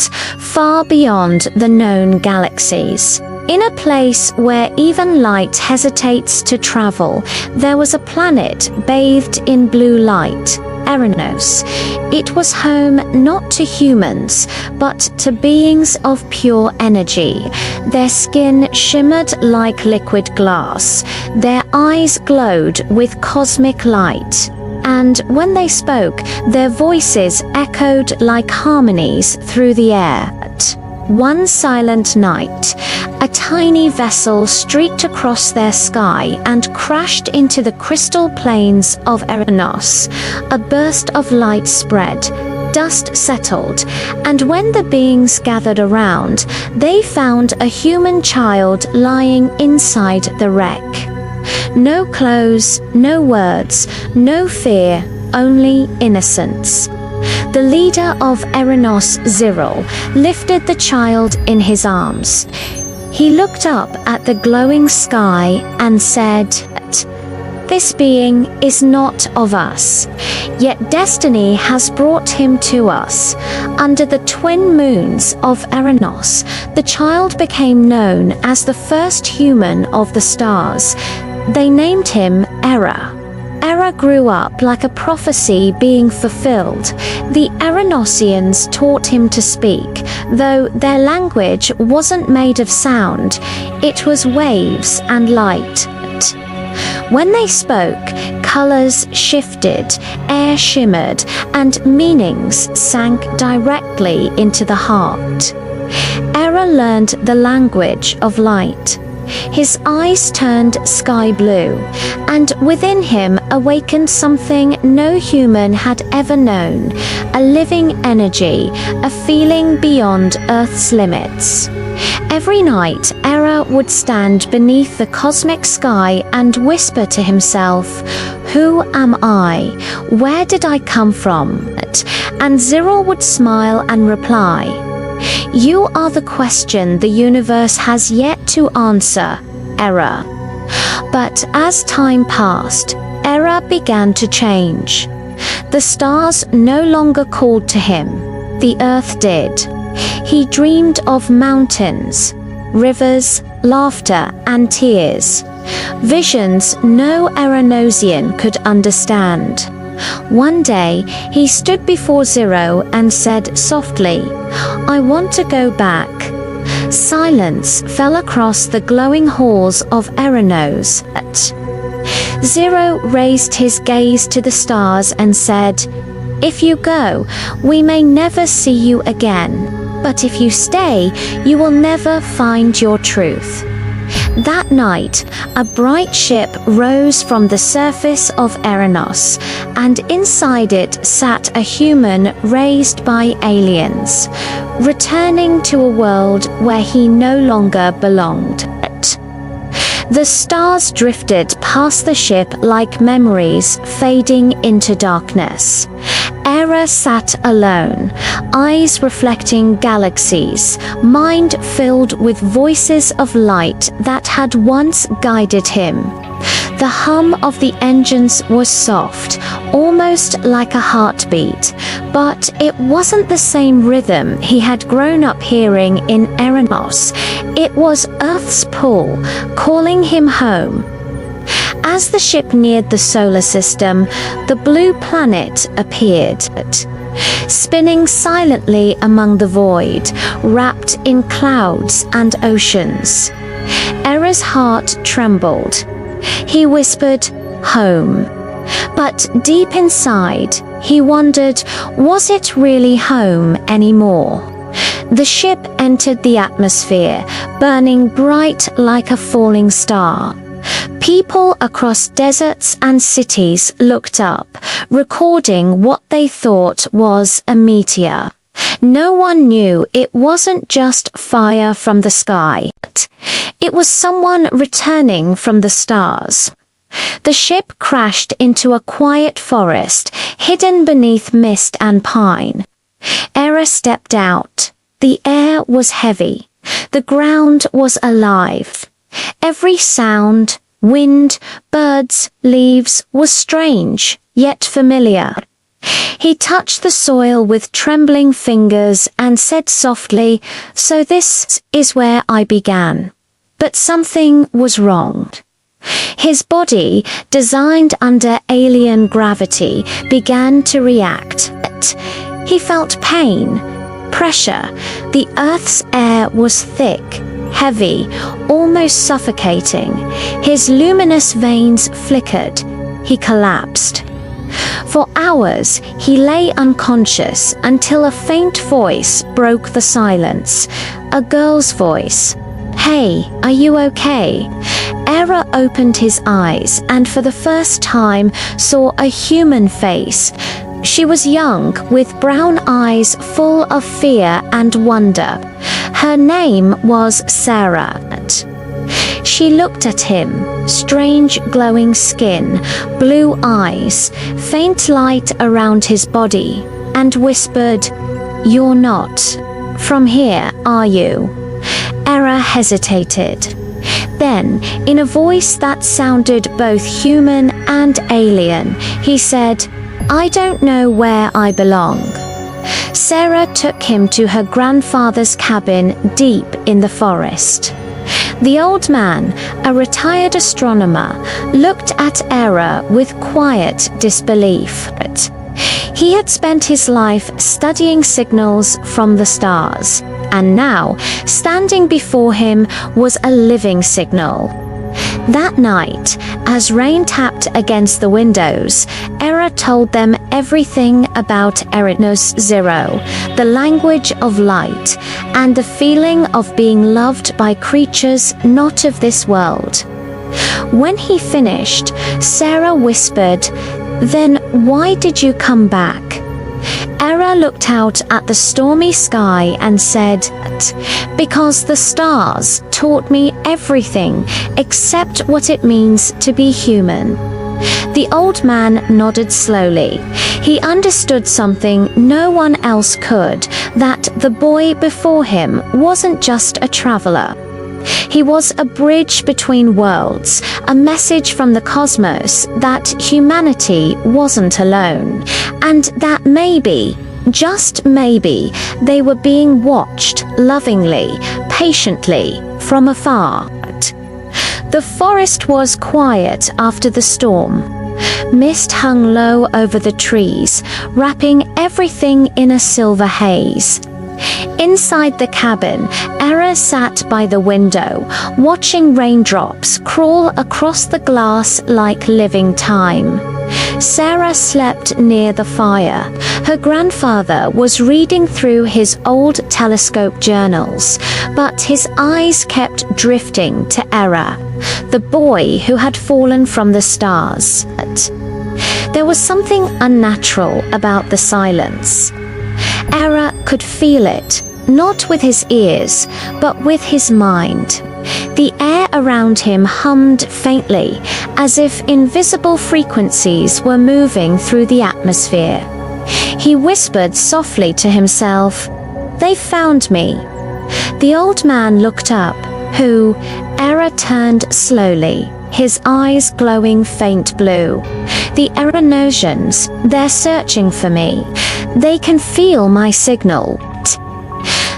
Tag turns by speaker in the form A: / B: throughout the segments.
A: far beyond the known galaxies. In a place where even light hesitates to travel, there was a planet bathed in blue light, Eranos. It was home not to humans, but to beings of pure energy. Their skin shimmered like liquid glass. Their eyes glowed with cosmic light. And when they spoke, their voices echoed like harmonies through the air. One silent night, a tiny vessel streaked across their sky and crashed into the crystal plains of Eranos. A burst of light spread, dust settled, and when the beings gathered around, they found a human child lying inside the wreck. No clothes, no words, no fear, only innocence. The leader of Eranos, Ziril, lifted the child in his arms. He looked up at the glowing sky and said, "This being is not of us, yet destiny has brought him to us. Under the twin moons of Eranos, the child became known as the first human of the stars. They named him Era. Era grew up like a prophecy being fulfilled. The Eranosians taught him to speak, though their language wasn't made of sound. It was waves and light. When they spoke, colors shifted, air shimmered, and meanings sank directly into the heart. Era learned the language of light. His eyes turned sky blue, and within him awakened something no human had ever known, a living energy, a feeling beyond Earth's limits. Every night, Era would stand beneath the cosmic sky and whisper to himself, "Who am I? Where did I come from?" And Ziril would smile and reply, "You are the question the universe has yet to answer, Era." But as time passed, Era began to change. The stars no longer called to him. The earth did. He dreamed of mountains, rivers, laughter, and tears. Visions no Eranosian could understand. One day, he stood before Ziril and said softly, "I want to go back." Silence fell across the glowing halls of Eranos. Ziril raised his gaze to the stars and said, "If you go, we may never see you again. But if you stay, you will never find your truth." That night, a bright ship rose from the surface of Eranos, and inside it sat a human raised by aliens, returning to a world where he no longer belonged. The stars drifted past the ship like memories fading into darkness. Era sat alone, eyes reflecting galaxies, mind filled with voices of light that had once guided him. The hum of the engines was soft, almost like a heartbeat, but it wasn't the same rhythm he had grown up hearing in Eranos. It was Earth's pull, calling him home. As the ship neared the solar system, the blue planet appeared, spinning silently among the void, wrapped in clouds and oceans. Era's heart trembled. He whispered, "Home." But deep inside, he wondered, was it really home anymore? The ship entered the atmosphere, burning bright like a falling star. People across deserts and cities looked up, recording what they thought was a meteor. No one knew it wasn't just fire from the sky. It was someone returning from the stars. The ship crashed into a quiet forest, hidden beneath mist and pine. Era stepped out. The air was heavy. The ground was alive. Every sound, wind, birds, leaves, was strange, yet familiar. He touched the soil with trembling fingers and said softly, "So this is where I began." But something was wrong. His body, designed under alien gravity, began to react. He felt pain, pressure. The Earth's air was thick, heavy, almost suffocating. His luminous veins flickered. He collapsed. For hours, he lay unconscious until a faint voice broke the silence. A girl's voice. "Hey, are you okay?" Arel opened his eyes and for the first time saw a human face. She was young, with brown eyes full of fear and wonder. Her name was Sarah. She looked at him, strange glowing skin, blue eyes, faint light around his body, and whispered, "You're not from here, are you?" Arel hesitated. Then, in a voice that sounded both human and alien, he said, "I don't know where I belong." Sarah took him to her grandfather's cabin deep in the forest. The old man, a retired astronomer, looked at Arel with quiet disbelief. He had spent his life studying signals from the stars, and now, standing before him was a living signal. That night, as rain tapped against the windows, Arel told them everything about Eretnos Zero, the language of light, and the feeling of being loved by creatures not of this world. When he finished, Sarah whispered, "Then why did you come back?" Arel looked out at the stormy sky and said, "Because the stars taught me everything except what it means to be human." The old man nodded slowly. He understood something no one else could, that the boy before him wasn't just a traveler. He was a bridge between worlds, a message from the cosmos that humanity wasn't alone, and that maybe, just maybe, they were being watched lovingly, patiently, from afar. The forest was quiet after the storm. Mist hung low over the trees, wrapping everything in a silver haze. Inside the cabin, Arel sat by the window, watching raindrops crawl across the glass like living time. Sarah slept near the fire. Her grandfather was reading through his old telescope journals, but his eyes kept drifting to Arel, the boy who had fallen from the stars. There was something unnatural about the silence. Arel could feel it, not with his ears, but with his mind. The air around him hummed faintly, as if invisible frequencies were moving through the atmosphere. He whispered softly to himself, "They found me." The old man looked up, who, Arel turned slowly, his eyes glowing faint blue. "The Erenosians, they're searching for me. They can feel my signal."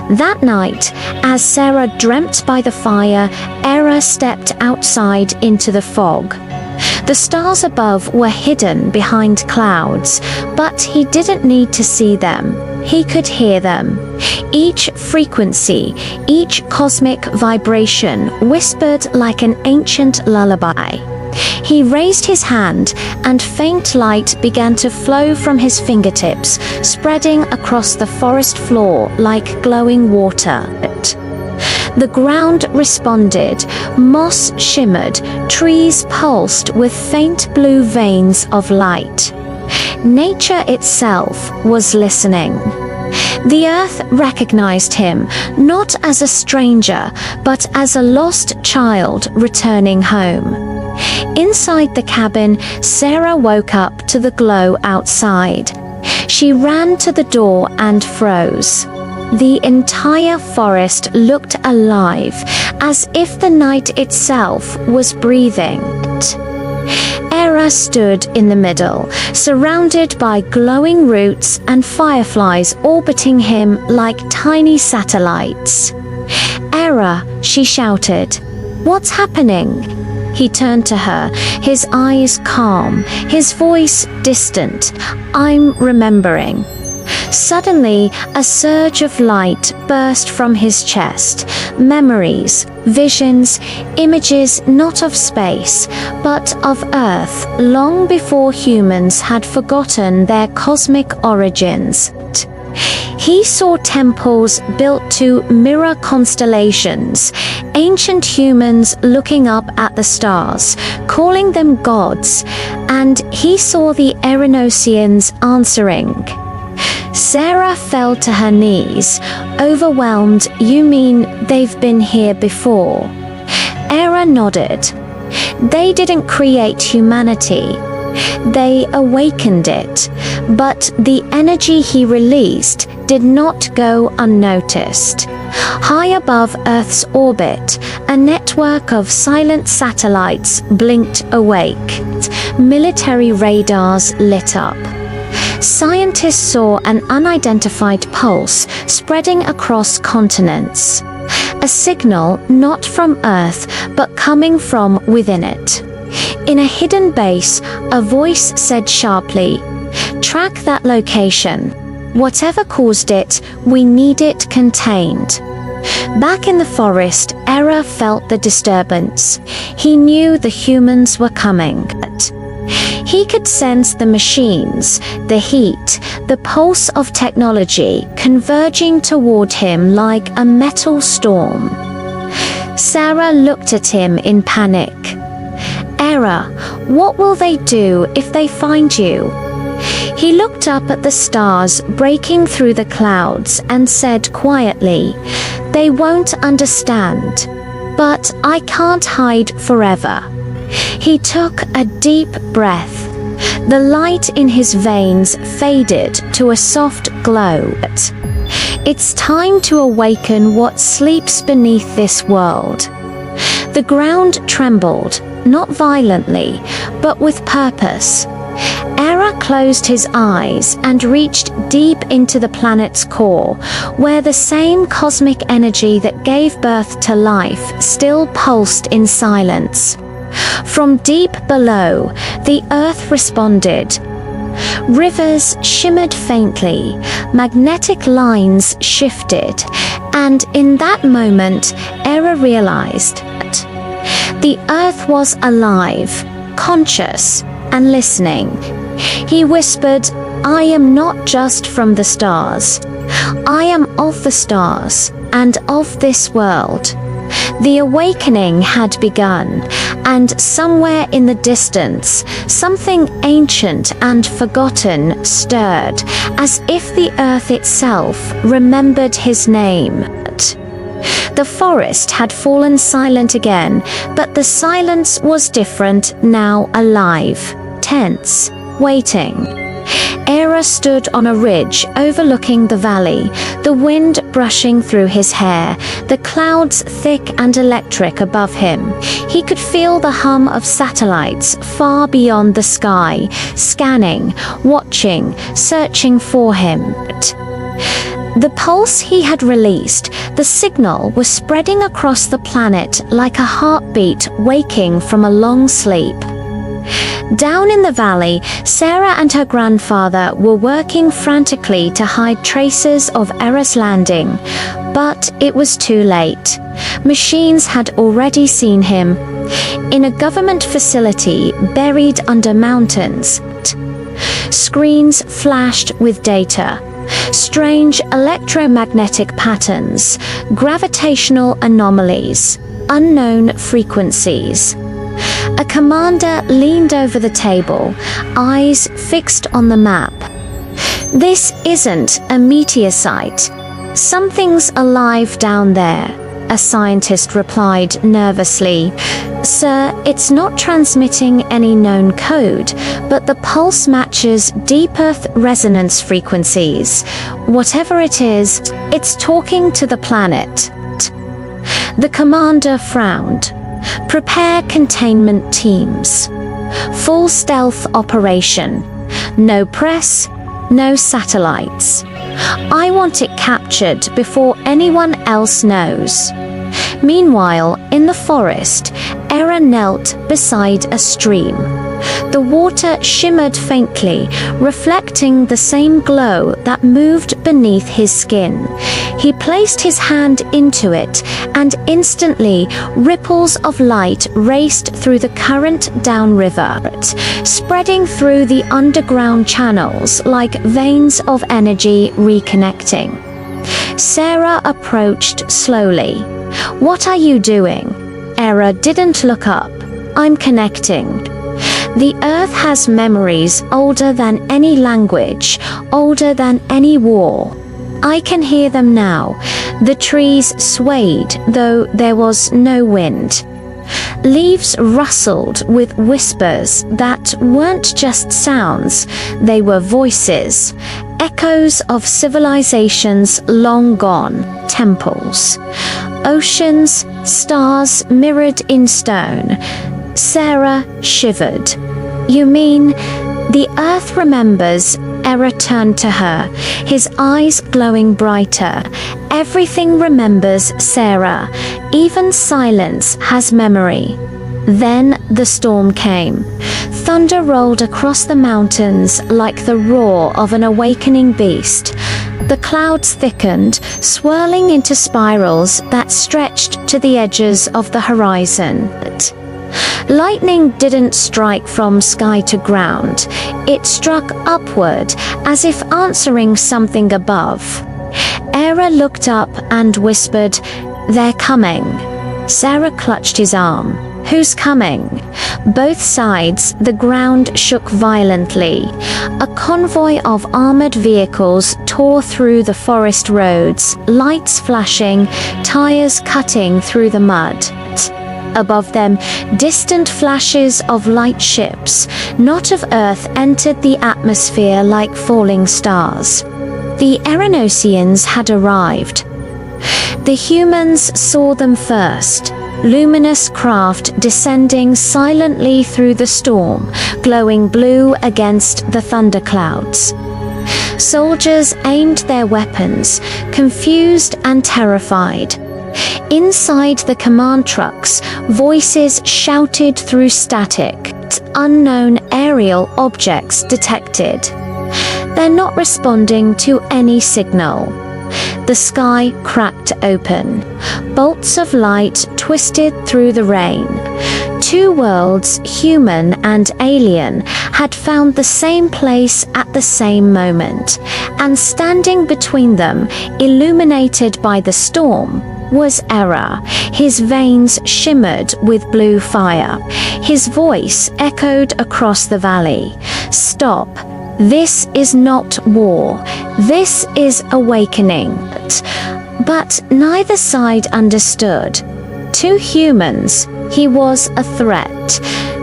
A: That night, as Sarah dreamt by the fire, Arel stepped outside into the fog. The stars above were hidden behind clouds, but he didn't need to see them. He could hear them. Each frequency, each cosmic vibration whispered like an ancient lullaby. He raised his hand, and faint light began to flow from his fingertips, spreading across the forest floor like glowing water. The ground responded, moss shimmered, trees pulsed with faint blue veins of light. Nature itself was listening. The earth recognized him, not as a stranger, but as a lost child returning home. Inside the cabin, Sarah woke up to the glow outside. She ran to the door and froze. The entire forest looked alive, as if the night itself was breathing. Era stood in the middle, surrounded by glowing roots and fireflies orbiting him like tiny satellites. Era, she shouted. What's happening? He turned to her, his eyes calm, his voice distant. I'm remembering. Suddenly, a surge of light burst from his chest. Memories, visions, images not of space, but of Earth, long before humans had forgotten their cosmic origins. He saw temples built to mirror constellations, ancient humans looking up at the stars, calling them gods, and he saw the Erenosians answering. Sarah fell to her knees, overwhelmed. You mean they've been here before? Era nodded. They didn't create humanity. They awakened it, but the energy he released did not go unnoticed. High above Earth's orbit, a network of silent satellites blinked awake. Military radars lit up. Scientists saw an unidentified pulse spreading across continents. A signal not from Earth, but coming from within it. In a hidden base, a voice said sharply, "Track that location. Whatever caused it, we need it contained." Back in the forest, Era felt the disturbance. He knew the humans were coming. He could sense the machines, the heat, the pulse of technology converging toward him like a metal storm. Sarah looked at him in panic. Era, what will they do if they find you? He looked up at the stars breaking through the clouds and said quietly, "They won't understand, but I can't hide forever." He took a deep breath. The light in his veins faded to a soft glow. It's time to awaken what sleeps beneath this world. The ground trembled, not violently, but with purpose. Era closed his eyes and reached deep into the planet's core, where the same cosmic energy that gave birth to life still pulsed in silence. From deep below, the Earth responded. Rivers shimmered faintly, magnetic lines shifted, and in that moment, Era realized that the Earth was alive, conscious, and listening. He whispered, "I am not just from the stars. I am of the stars and of this world." The awakening had begun, and somewhere in the distance, something ancient and forgotten stirred, as if the Earth itself remembered his name. The forest had fallen silent again, but the silence was different, now alive, tense, waiting. Era stood on a ridge overlooking the valley, the wind brushing through his hair, the clouds thick and electric above him. He could feel the hum of satellites far beyond the sky, scanning, watching, searching for him. The pulse he had released, the signal was spreading across the planet like a heartbeat waking from a long sleep. Down in the valley, Sarah and her grandfather were working frantically to hide traces of Era's landing, but it was too late. Machines had already seen him. In a government facility buried under mountains, screens flashed with data. Strange electromagnetic patterns, gravitational anomalies, unknown frequencies. A commander leaned over the table, eyes fixed on the map. "This isn't a meteor site. Something's alive down there," a scientist replied nervously. "Sir, it's not transmitting any known code, but the pulse matches deep Earth resonance frequencies. Whatever it is, it's talking to the planet." The commander frowned. "Prepare containment teams." Full stealth operation. No press, no satellites. I want it captured before anyone else knows." Meanwhile, in the forest, Arel knelt beside a stream. The water shimmered faintly, reflecting the same glow that moved beneath his skin. He placed his hand into it, and instantly, ripples of light raced through the current downriver, spreading through the underground channels like veins of energy reconnecting. Sarah approached slowly. "What are you doing?" Arel didn't look up. "I'm connecting. The Earth has memories older than any language, older than any war. I can hear them now." The trees swayed, though there was no wind. Leaves rustled with whispers that weren't just sounds, they were voices, echoes of civilizations long gone, temples, oceans, stars mirrored in stone. Sarah shivered. "You mean the Earth remembers?" Arel turned to her, his eyes glowing brighter. "Everything remembers, Sarah. Even silence has memory." Then the storm came. Thunder rolled across the mountains like the roar of an awakening beast. The clouds thickened, swirling into spirals that stretched to the edges of the horizon. Lightning didn't strike from sky to ground. It struck upward, as if answering something above. Arel looked up and whispered, "They're coming." Sarah clutched his arm. "Who's coming?" Both sides, the ground shook violently. A convoy of armored vehicles tore through the forest roads, lights flashing, tires cutting through the mud. Above them, distant flashes of light ships, not of Earth, entered the atmosphere like falling stars. The Arenosians had arrived. The humans saw them first. Luminous craft descending silently through the storm, glowing blue against the thunderclouds. Soldiers aimed their weapons, confused and terrified. Inside the command trucks, voices shouted through static. Unknown aerial objects detected. They're not responding to any signal. The sky cracked open. Bolts of light twisted through the rain. Two worlds, human and alien, had found the same place at the same moment, and standing between them, illuminated by the storm, was Arel. His veins shimmered with blue fire. His voice echoed across the valley. "Stop. This is not war. This is awakening." But neither side understood. To humans, he was a threat.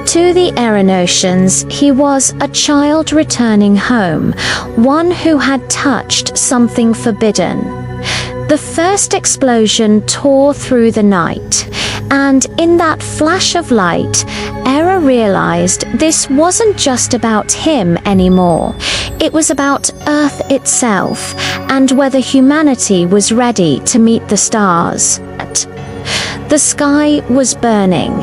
A: To the Arenosians, he was a child returning home, one who had touched something forbidden. The first explosion tore through the night, and in that flash of light, Arel realized this wasn't just about him anymore. It was about Earth itself, and whether humanity was ready to meet the stars. The sky was burning,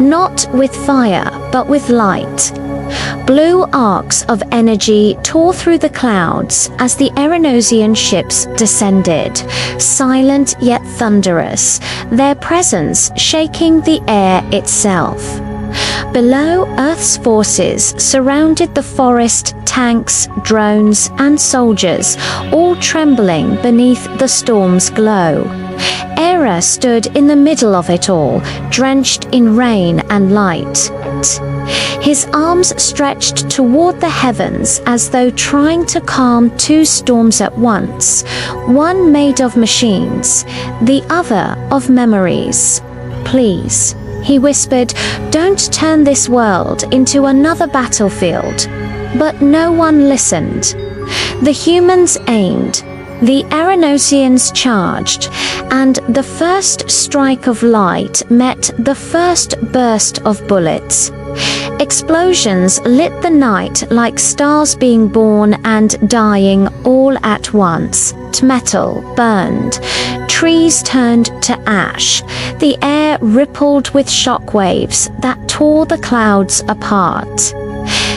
A: not with fire, but with light. Blue arcs of energy tore through the clouds as the Arenosian ships descended, silent yet thunderous, their presence shaking the air itself. Below, Earth's forces surrounded the forest, tanks, drones, and soldiers, all trembling beneath the storm's glow. Arel stood in the middle of it all, drenched in rain and light. His arms stretched toward the heavens as though trying to calm two storms at once, one made of machines, the other of memories. "Please," he whispered, "don't turn this world into another battlefield." But no one listened. The humans aimed. The Arenosians charged, and the first strike of light met the first burst of bullets. Explosions lit the night like stars being born and dying all at once. Metal burned. Trees turned to ash. The air rippled with shockwaves that tore the clouds apart.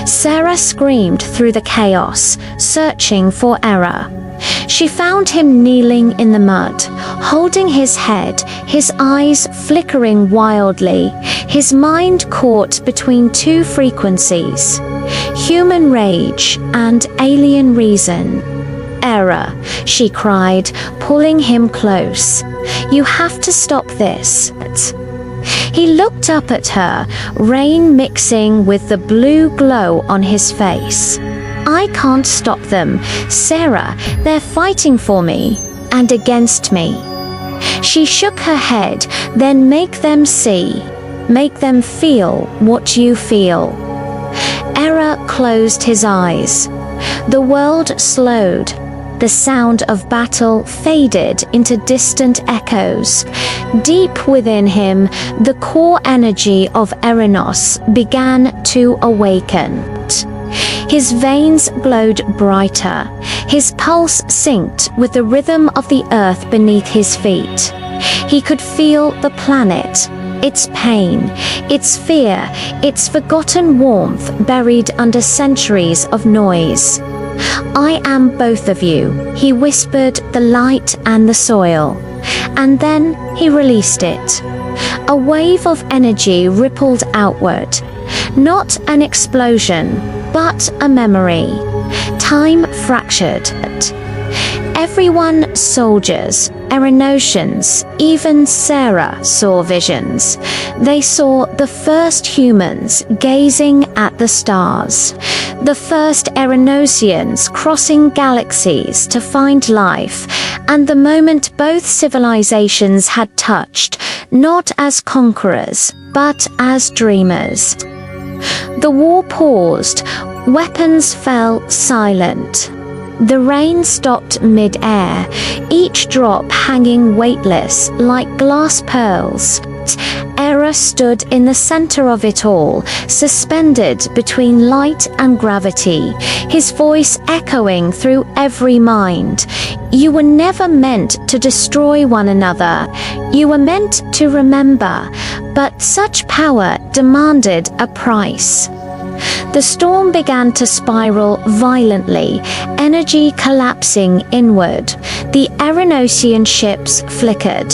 A: Sarah screamed through the chaos, searching for Error. She found him kneeling in the mud, holding his head, his eyes flickering wildly, his mind caught between two frequencies, human rage and alien reason. Error, she cried, pulling him close. You have to stop this. He looked up at her, rain mixing with the blue glow on his face. I can't stop them, Sarah. They're fighting for me and against me. She shook her head. Then make them see. Make them feel what you feel. Error closed his eyes. The world slowed. The sound of battle faded into distant echoes. Deep within him, the core energy of Erenos began to awaken. His veins glowed brighter. His pulse synced with the rhythm of the earth beneath his feet. He could feel the planet, its pain, its fear, its forgotten warmth buried under centuries of noise. I am both of you, he whispered, the light and the soil. And then he released it. A wave of energy rippled outward. Not an explosion, but a memory. Time fractured. Everyone, soldiers, Erenosians, even Sarah saw visions. They saw the first humans gazing at the stars, the first Erenosians crossing galaxies to find life, and the moment both civilizations had touched, not as conquerors, but as dreamers. The war paused. Weapons fell silent. The rain stopped mid-air, each drop hanging weightless like glass pearls. Error stood in the center of it all, suspended between light and gravity, his voice echoing through every mind. You were never meant to destroy one another. You were meant to remember, but such power demanded a price. The storm began to spiral violently, energy collapsing inward. The Erenosian ships flickered.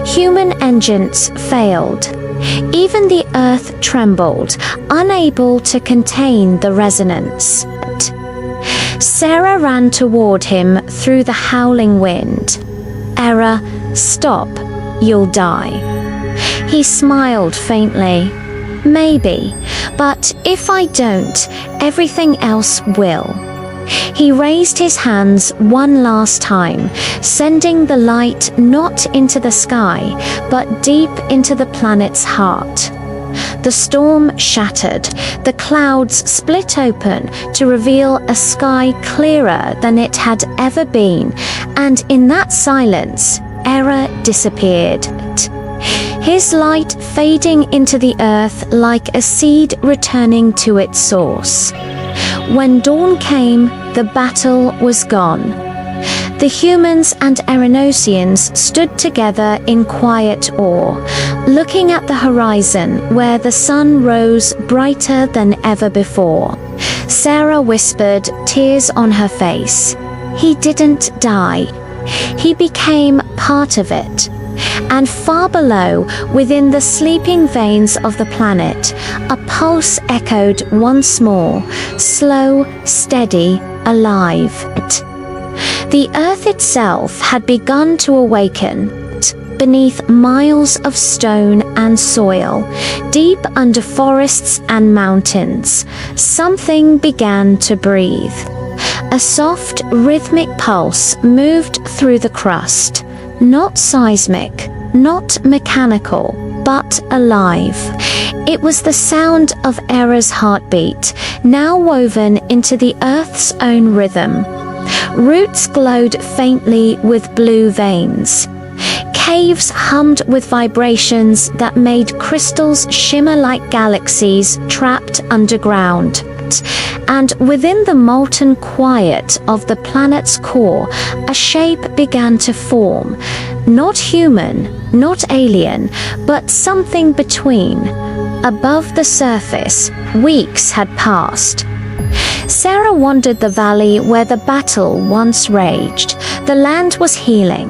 A: Human engines failed. Even the earth trembled, unable to contain the resonance. Sarah ran toward him through the howling wind. Error, stop, you'll die. He smiled faintly. Maybe, but if I don't, everything else will. He raised his hands one last time, sending the light not into the sky, but deep into the planet's heart. The storm shattered, the clouds split open to reveal a sky clearer than it had ever been, and in that silence, Error disappeared. His light fading into the earth like a seed returning to its source. When dawn came, the battle was gone. The humans and Erenosians stood together in quiet awe, looking at the horizon where the sun rose brighter than ever before. Sarah whispered, tears on her face. He didn't die. He became part of it. And far below, within the sleeping veins of the planet, a pulse echoed once more, slow, steady, alive. The earth itself had begun to awaken. Beneath miles of stone and soil, deep under forests and mountains, something began to breathe. A soft, rhythmic pulse moved through the crust. Not seismic, not mechanical, but alive. It was the sound of Error's heartbeat, now woven into the Earth's own rhythm. Roots glowed faintly with blue veins. Caves hummed with vibrations that made crystals shimmer like galaxies trapped underground. And within the molten quiet of the planet's core, a shape began to form. Not human, not alien, but something between. Above the surface, weeks had passed. Sarah wandered the valley where the battle once raged. The land was healing,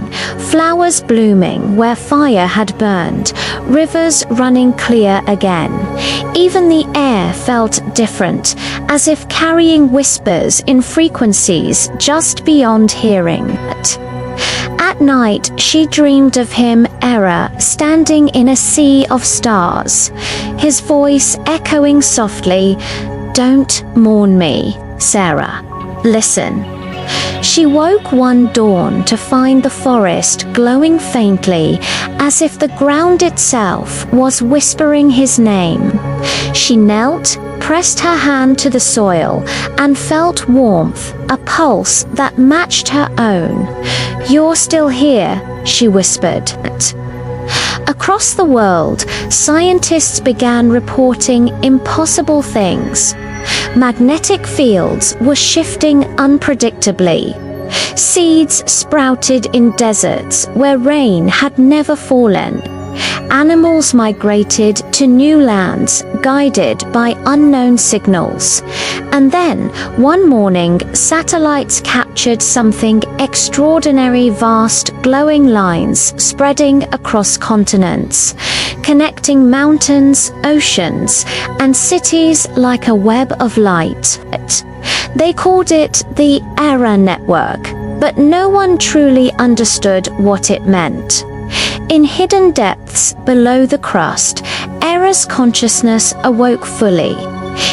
A: flowers blooming where fire had burned, rivers running clear again. Even the air felt different, as if carrying whispers in frequencies just beyond hearing. At night, she dreamed of him, Error, standing in a sea of stars, his voice echoing softly, "Don't mourn me, Sarah. Listen." She woke one dawn to find the forest glowing faintly, as if the ground itself was whispering his name. She knelt, pressed her hand to the soil, and felt warmth, a pulse that matched her own. "You're still here," she whispered. Across the world, scientists began reporting impossible things. Magnetic fields were shifting unpredictably. Seeds sprouted in deserts where rain had never fallen. Animals migrated to new lands, guided by unknown signals. And then, one morning, satellites captured something extraordinary: vast, glowing lines spreading across continents, connecting mountains, oceans, and cities like a web of light. They called it the Error Network, but no one truly understood what it meant. In hidden depths below the crust, Error's consciousness awoke fully.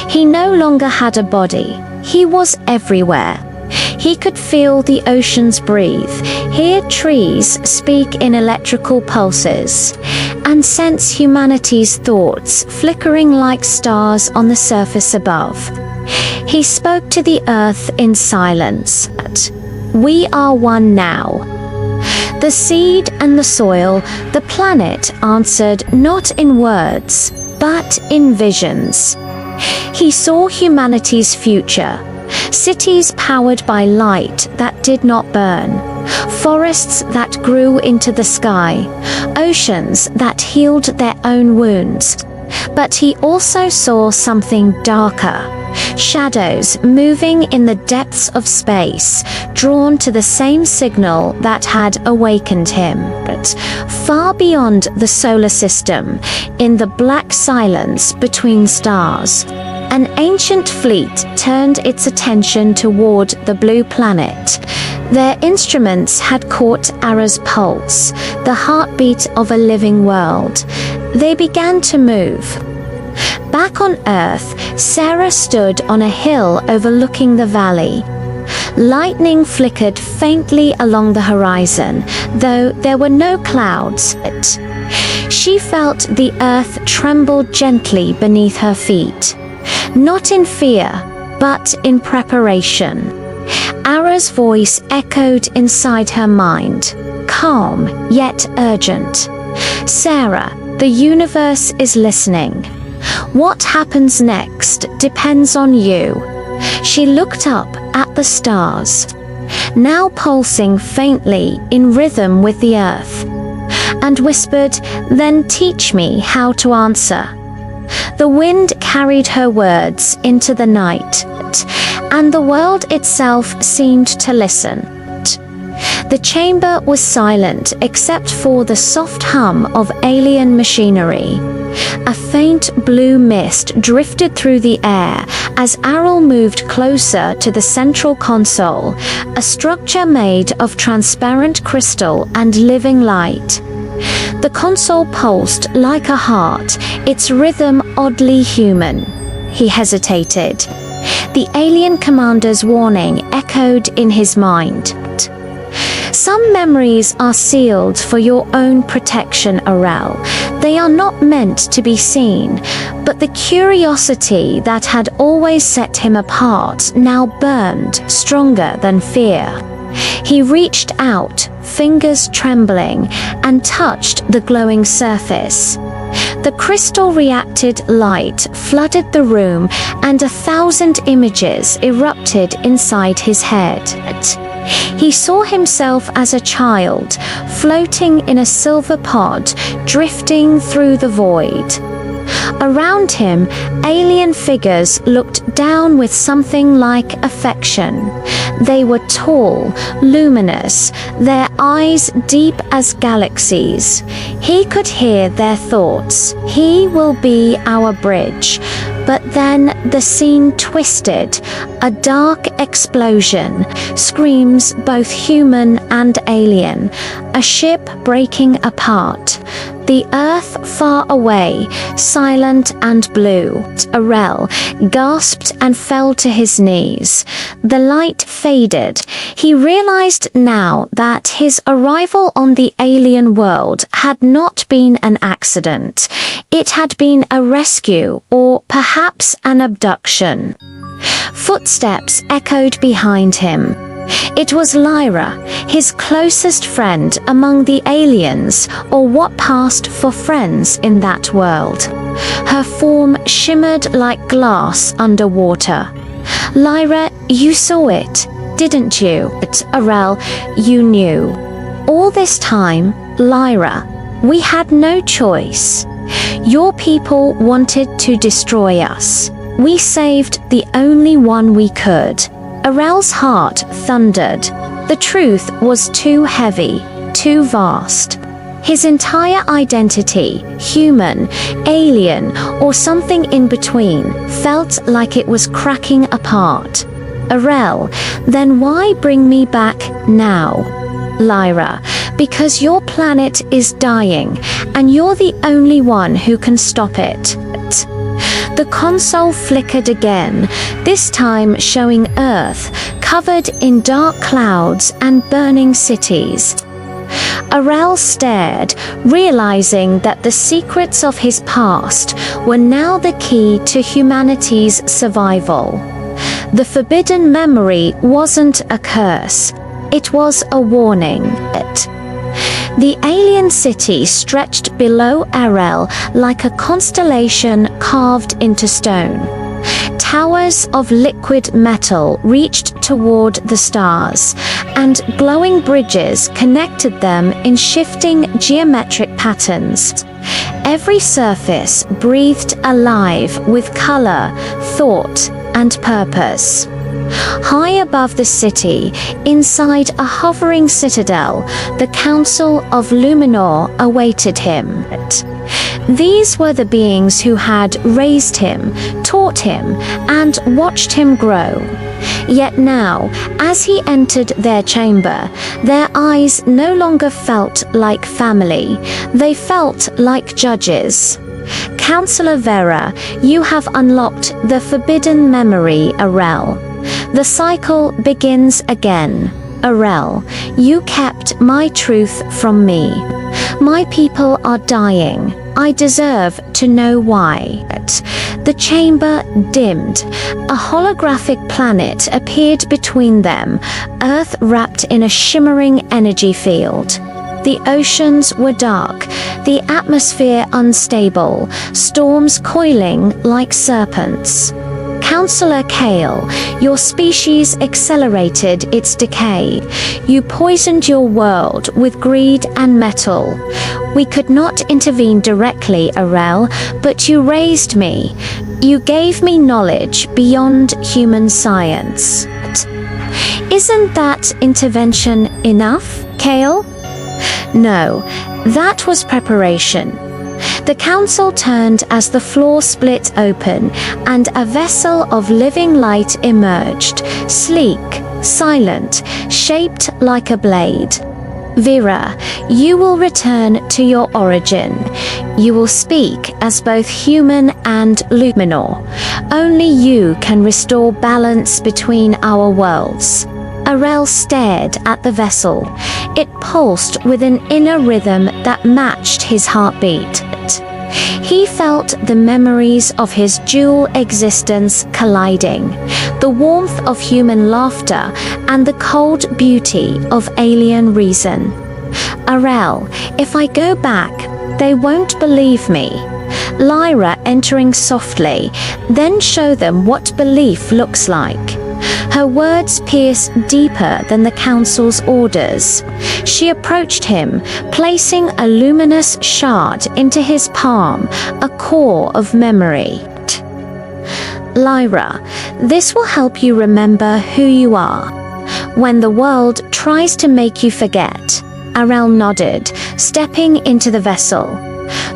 A: He no longer had a body. He was everywhere. He could feel the oceans breathe, hear trees speak in electrical pulses, and sense humanity's thoughts flickering like stars on the surface above. He spoke to the earth in silence. "We are one now." The seed and the soil, the planet answered not in words, but in visions. He saw humanity's future. Cities powered by light that did not burn. Forests that grew into the sky. Oceans that healed their own wounds. But he also saw something darker. Shadows moving in the depths of space, drawn to the same signal that had awakened him. But far beyond the solar system, in the black silence between stars, an ancient fleet turned its attention toward the blue planet. Their instruments had caught Ara's pulse, the heartbeat of a living world. They began to move. Back on Earth, Sarah stood on a hill overlooking the valley. Lightning flickered faintly along the horizon, though there were no clouds. She felt the earth tremble gently beneath her feet. Not in fear, but in preparation. Ara's voice echoed inside her mind, calm yet urgent. "Sarah, the universe is listening. What happens next depends on you." She looked up at the stars, now pulsing faintly in rhythm with the earth, and whispered, "Then teach me how to answer." The wind carried her words into the night, and the world itself seemed to listen. The chamber was silent except for the soft hum of alien machinery. A faint blue mist drifted through the air as Arel moved closer to the central console, a structure made of transparent crystal and living light. The console pulsed like a heart, its rhythm oddly human. He hesitated. The alien commander's warning echoed in his mind. "Some memories are sealed for your own protection, Arel. They are not meant to be seen." But the curiosity that had always set him apart now burned stronger than fear. He reached out, fingers trembling, and touched the glowing surface. The crystal-reacted light flooded the room, and 1,000 images erupted inside his head. He saw himself as a child, floating in a silver pod, drifting through the void. Around him, alien figures looked down with something like affection. They were tall, luminous, their eyes deep as galaxies. He could hear their thoughts. He will be our bridge. But then the scene twisted. A dark explosion, screams both human and alien, a ship breaking apart. The earth far away, silent and blue. Arel gasped and fell to his knees. The light faded. He realized now that his arrival on the alien world had not been an accident. It had been a rescue, or perhaps an abduction. Footsteps echoed behind him. It was Lyra, his closest friend among the aliens, or what passed for friends in that world. Her form shimmered like glass underwater. Lyra, you saw it, didn't you? But Arel, you knew. All this time, Lyra, we had no choice. Your people wanted to destroy us. We saved the only one we could. Arel's heart thundered. The truth was too heavy, too vast. His entire identity, human, alien, or something in between, felt like it was cracking apart. Arel, then why bring me back now? Lyra, because your planet is dying, and you're the only one who can stop it. The console flickered again, this time showing Earth covered in dark clouds and burning cities. Arel stared, realizing that the secrets of his past were now the key to humanity's survival. The forbidden memory wasn't a curse, it was a warning. The alien city stretched below Arel like a constellation carved into stone. Towers of liquid metal reached toward the stars, and glowing bridges connected them in shifting geometric patterns. Every surface breathed alive with color, thought, and purpose. High above the city, inside a hovering citadel, the Council of Luminar awaited him. These were the beings who had raised him, taught him, and watched him grow. Yet now, as he entered their chamber, their eyes no longer felt like family, they felt like judges. Counselor Vera, you have unlocked the forbidden memory, Arel. The cycle begins again. Arel, you kept my truth from me. My people are dying. I deserve to know why. The chamber dimmed. A holographic planet appeared between them, Earth wrapped in a shimmering energy field. The oceans were dark, the atmosphere unstable, storms coiling like serpents. Counselor Kale, your species accelerated its decay. You poisoned your world with greed and metal. We could not intervene directly, Arel, but you raised me. You gave me knowledge beyond human science. Isn't that intervention enough, Kale? No, that was preparation. The council turned as the floor split open, and a vessel of living light emerged, sleek, silent, shaped like a blade. Vera, you will return to your origin. You will speak as both human and Luminar. Only you can restore balance between our worlds. Arel stared at the vessel. It pulsed with an inner rhythm that matched his heartbeat. He felt the memories of his dual existence colliding, the warmth of human laughter and the cold beauty of alien reason. Arel, if I go back, they won't believe me. Lyra entering softly, then show them what belief looks like. Her words pierced deeper than the council's orders. She approached him, placing a luminous shard into his palm, a core of memory. Lyra, this will help you remember who you are. When the world tries to make you forget. Arel nodded, stepping into the vessel.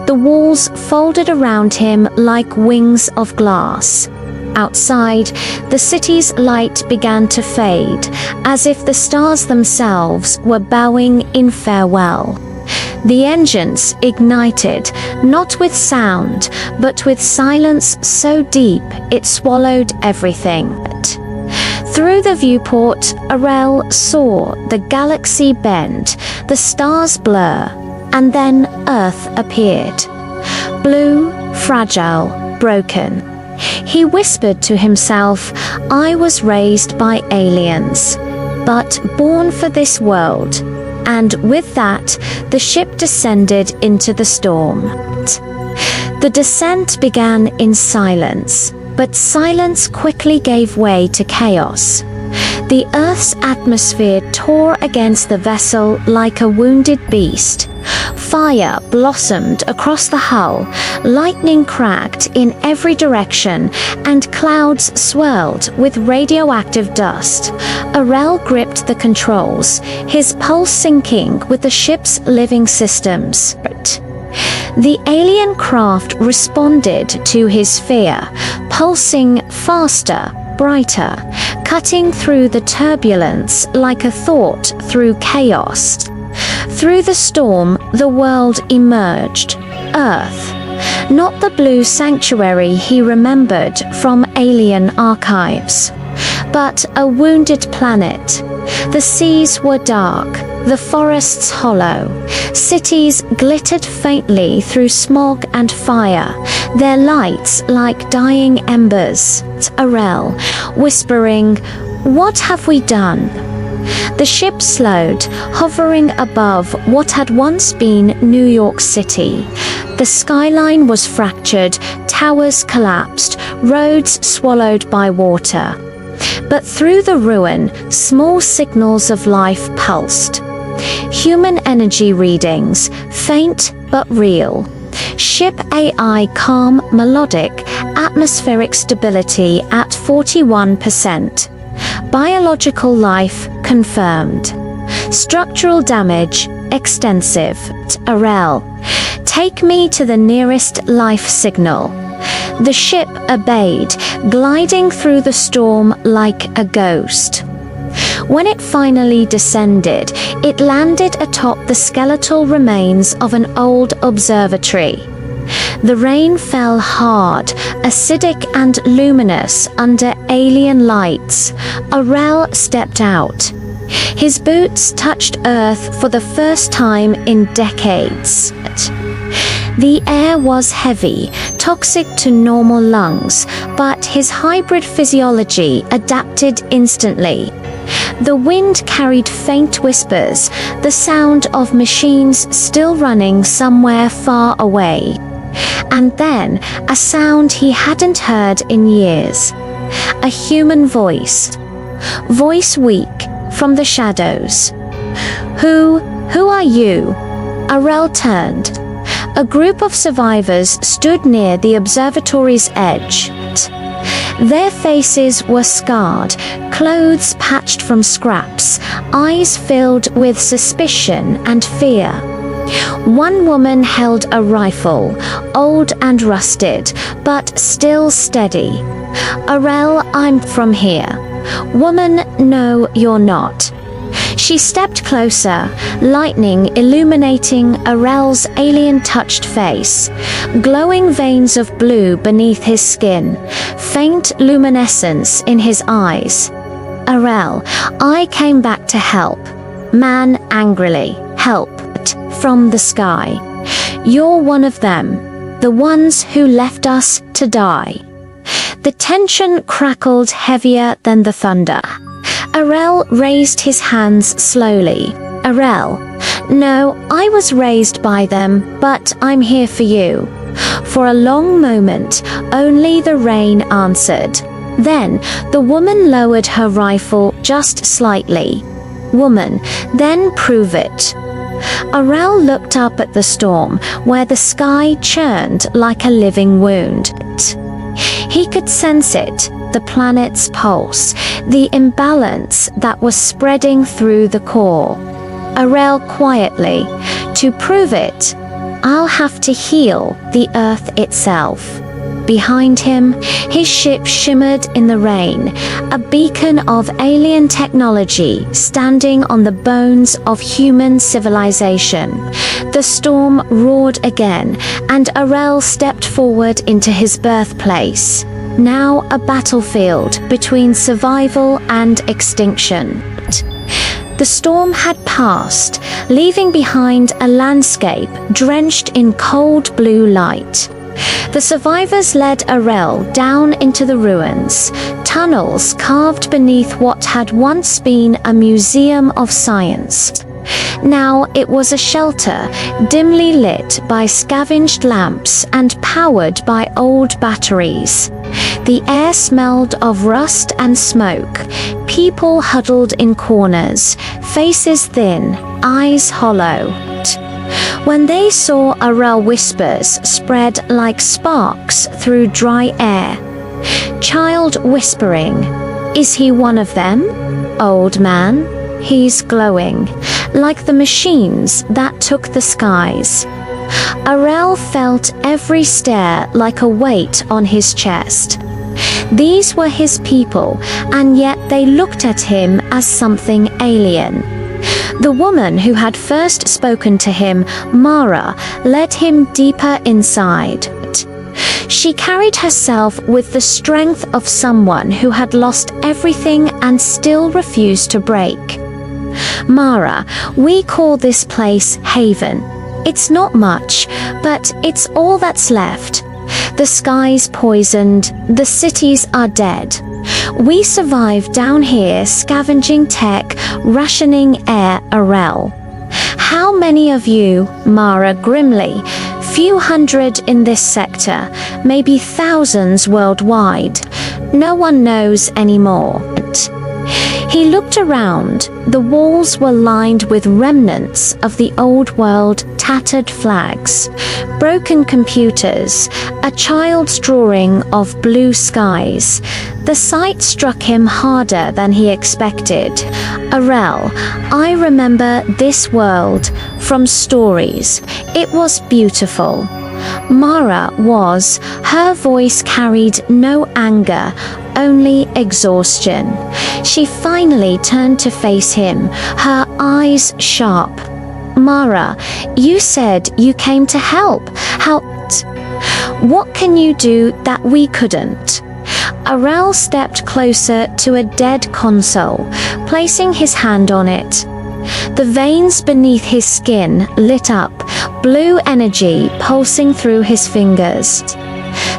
A: The walls folded around him like wings of glass. Outside, the city's light began to fade, as if the stars themselves were bowing in farewell. The engines ignited, not with sound, but with silence so deep it swallowed everything. Through the viewport, Arel saw the galaxy bend, the stars blur, and then Earth appeared. Blue, fragile, broken. He whispered to himself, I was raised by aliens, but born for this world. And with that, the ship descended into the storm. The descent began in silence, but silence quickly gave way to chaos. The Earth's atmosphere tore against the vessel like a wounded beast. Fire blossomed across the hull, lightning cracked in every direction, and clouds swirled with radioactive dust. Arel gripped the controls, his pulse syncing with the ship's living systems. The alien craft responded to his fear, pulsing faster, brighter, cutting through the turbulence like a thought through chaos. Through the storm, the world emerged. Earth. Not the blue sanctuary he remembered from alien archives, but a wounded planet. The seas were dark, the forests hollow. Cities glittered faintly through smog and fire, their lights like dying embers. Arel, whispering, "What have we done?" The ship slowed, hovering above what had once been New York City. The skyline was fractured, towers collapsed, roads swallowed by water. But through the ruin, small signals of life pulsed. Human energy readings, faint but real. Ship AI calm, melodic, atmospheric stability at 41%. Biological life confirmed. Structural damage extensive. Arel, take me to the nearest life signal. The ship obeyed, gliding through the storm like a ghost. When it finally descended, it landed atop the skeletal remains of an old observatory. The rain fell hard, acidic and luminous under alien lights. Arel stepped out. His boots touched earth for the first time in decades. The air was heavy, toxic to normal lungs, but his hybrid physiology adapted instantly. The wind carried faint whispers, the sound of machines still running somewhere far away. And then, a sound he hadn't heard in years. A human voice. Voice weak, from the shadows. Who are you?" Arel turned. A group of survivors stood near the observatory's edge. Their faces were scarred, clothes patched from scraps, eyes filled with suspicion and fear. One woman held a rifle, old and rusted, but still steady. "Arel, I'm from here." "Woman, no, you're not." She stepped closer, lightning illuminating Arel's alien-touched face, glowing veins of blue beneath his skin, faint luminescence in his eyes. "Arel, I came back to help." Man angrily, "Help?" From the sky. "You're one of them." the ones who left us to die. The tension crackled heavier than the thunder. Arel raised his hands slowly. Arel, no, I was raised by them, but I'm here for you. For a long moment, only the rain answered. Then, the woman lowered her rifle just slightly. Woman, then prove it. Arel looked up at the storm, where the sky churned like a living wound. He could sense it, the planet's pulse, the imbalance that was spreading through the core. Arel quietly, to prove it, I'll have to heal the Earth itself. Behind him, his ship shimmered in the rain, a beacon of alien technology standing on the bones of human civilization. The storm roared again, and Arel stepped forward into his birthplace, now a battlefield between survival and extinction. The storm had passed, leaving behind a landscape drenched in cold blue light. The survivors led Arel down into the ruins, tunnels carved beneath what had once been a museum of science. Now it was a shelter, dimly lit by scavenged lamps and powered by old batteries. The air smelled of rust and smoke, people huddled in corners, faces thin, eyes hollow. When they saw Arel, whispers spread like sparks through dry air. Child whispering, is he one of them? Old man, he's glowing, like the machines that took the skies. Arel felt every stare like a weight on his chest. These were his people, and yet they looked at him as something alien. The woman who had first spoken to him, Mara, led him deeper inside. She carried herself with the strength of someone who had lost everything and still refused to break. Mara, we call this place Haven. It's not much, but it's all that's left. The sky's poisoned, the cities are dead. We survive down here, scavenging tech, rationing air, Arel. How many of you, Mara grimly, few hundred in this sector, maybe thousands worldwide. No one knows anymore. He looked around. The walls were lined with remnants of the old world, tattered flags, broken computers, a child's drawing of blue skies. The sight struck him harder than he expected. Arel, I remember this world from stories. It was beautiful. Mara was. Her voice carried no anger, only exhaustion. She finally turned to face him, her eyes sharp. Mara, you said you came to help. How? What can you do that we couldn't? Arel stepped closer to a dead console, placing his hand on it. The veins beneath his skin lit up, blue energy pulsing through his fingers.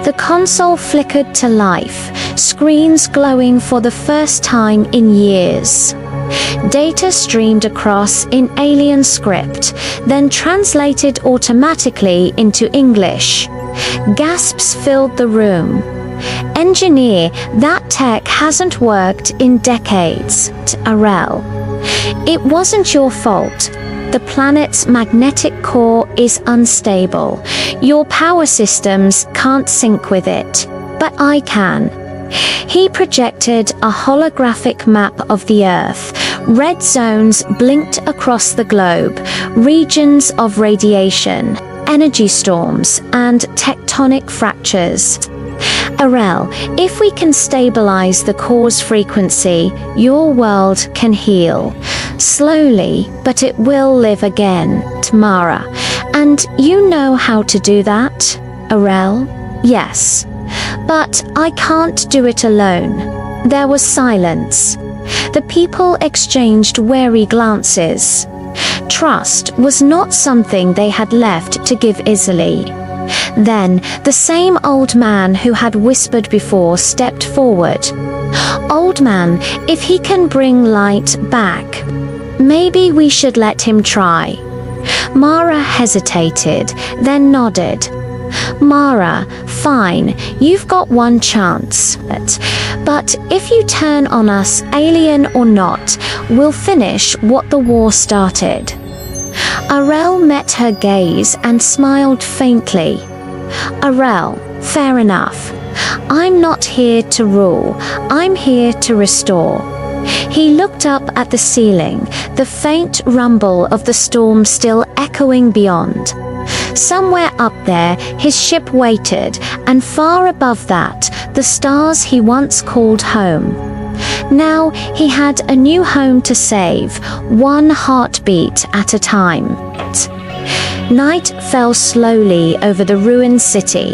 A: The console flickered to life, screens glowing for the first time in years. Data streamed across in alien script, then translated automatically into English. Gasps filled the room. Engineer, that tech hasn't worked in decades. Arel. It wasn't your fault. The planet's magnetic core is unstable. Your power systems can't sync with it. But I can. He projected a holographic map of the Earth. Red zones blinked across the globe, regions of radiation, energy storms, and tectonic fractures. Arel, if we can stabilize the core's frequency, your world can heal. Slowly, but it will live again, Tamara. And you know how to do that, Arel? Yes. But I can't do it alone. There was silence. The people exchanged wary glances. Trust was not something they had left to give easily. Then, the same old man who had whispered before stepped forward. "Old man, if he can bring light back, maybe we should let him try." Mara hesitated, then nodded. "Mara, fine, you've got one chance. But if you turn on us, alien or not, we'll finish what the war started." Arel met her gaze and smiled faintly. "Arel, fair enough. I'm not here to rule, I'm here to restore." He looked up at the ceiling, the faint rumble of the storm still echoing beyond. Somewhere up there, his ship waited, and far above that, the stars he once called home. Now he had a new home to save, one heartbeat at a time. Night fell slowly over the ruined city.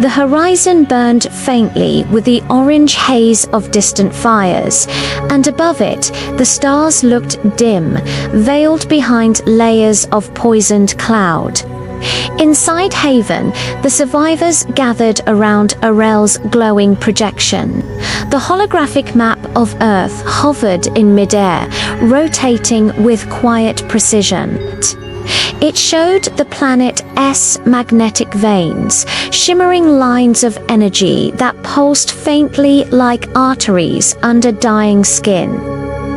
A: The horizon burned faintly with the orange haze of distant fires, and above it, the stars looked dim, veiled behind layers of poisoned cloud. Inside Haven, the survivors gathered around Arel's glowing projection. The holographic map of Earth hovered in midair, rotating with quiet precision. It showed the planet's magnetic veins, shimmering lines of energy that pulsed faintly like arteries under dying skin.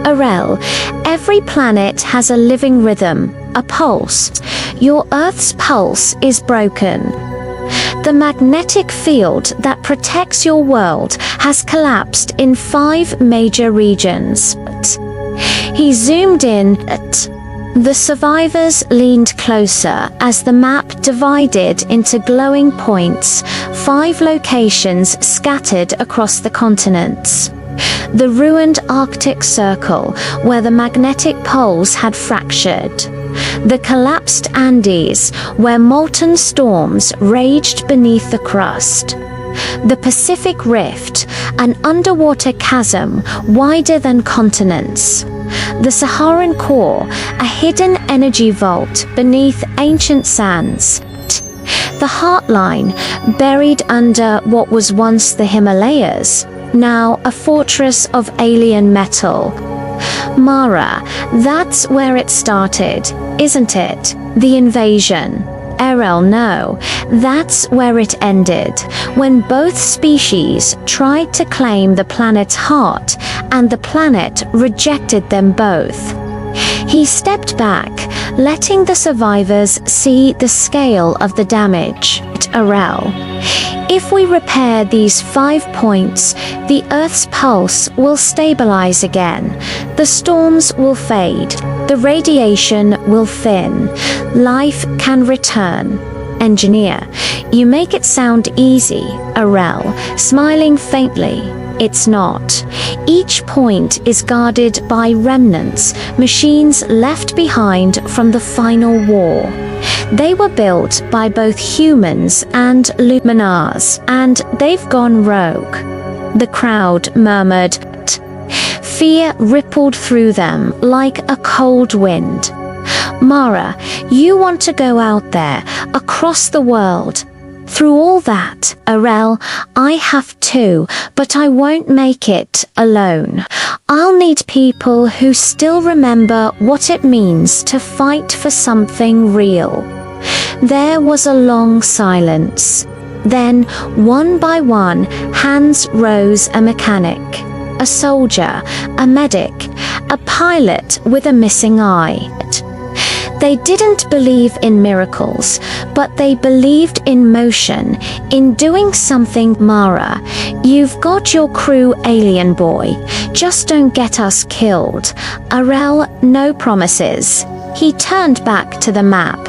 A: Arel, every planet has a living rhythm, a pulse. Your Earth's pulse is broken. The magnetic field that protects your world has collapsed in 5 major regions. He zoomed in at the survivors leaned closer as the map divided into glowing points, 5 locations scattered across the continents. The ruined Arctic Circle, where the magnetic poles had fractured. The collapsed Andes, where molten storms raged beneath the crust. The Pacific Rift, an underwater chasm wider than continents. The Saharan core, a hidden energy vault beneath ancient sands. The Heartline, buried under what was once the Himalayas, now a fortress of alien metal. Mara, that's where it started, isn't it? The invasion. Arel, no, that's where it ended, when both species tried to claim the planet's heart, and the planet rejected them both. He stepped back, letting the survivors see the scale of the damage. Arel, if we repair these 5 points, the Earth's pulse will stabilize again. The storms will fade. The radiation will thin. Life can return. Engineer, you make it sound easy, Arel, smiling faintly. It's not. Each point is guarded by remnants, machines left behind from the final war. They were built by both humans and Luminars, and they've gone rogue. The crowd murmured. Fear rippled through them like a cold wind. Mara, you want to go out there, across the world. Through all that, Arel, I have too, but I won't make it alone. I'll need people who still remember what it means to fight for something real. There was a long silence. Then, one by one, hands rose: a mechanic, a soldier, a medic, a pilot with a missing eye. They didn't believe in miracles, but they believed in motion, in doing something. Mara, you've got your crew, alien boy. Just don't get us killed. Arel, no promises. He turned back to the map.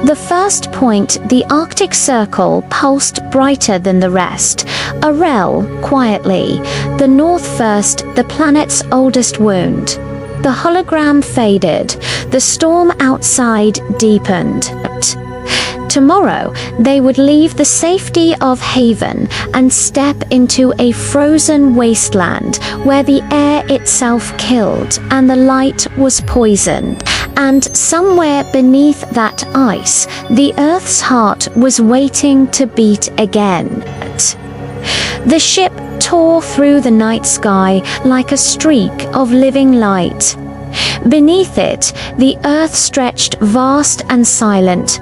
A: The first point, the Arctic Circle, pulsed brighter than the rest. Arel, quietly. The north first, the planet's oldest wound. The hologram faded. The storm outside deepened. Tomorrow, they would leave the safety of Haven and step into a frozen wasteland where the air itself killed and the light was poisoned. And somewhere beneath that ice, the Earth's heart was waiting to beat again. The ship tore through the night sky like a streak of living light. Beneath it, the Earth stretched vast and silent.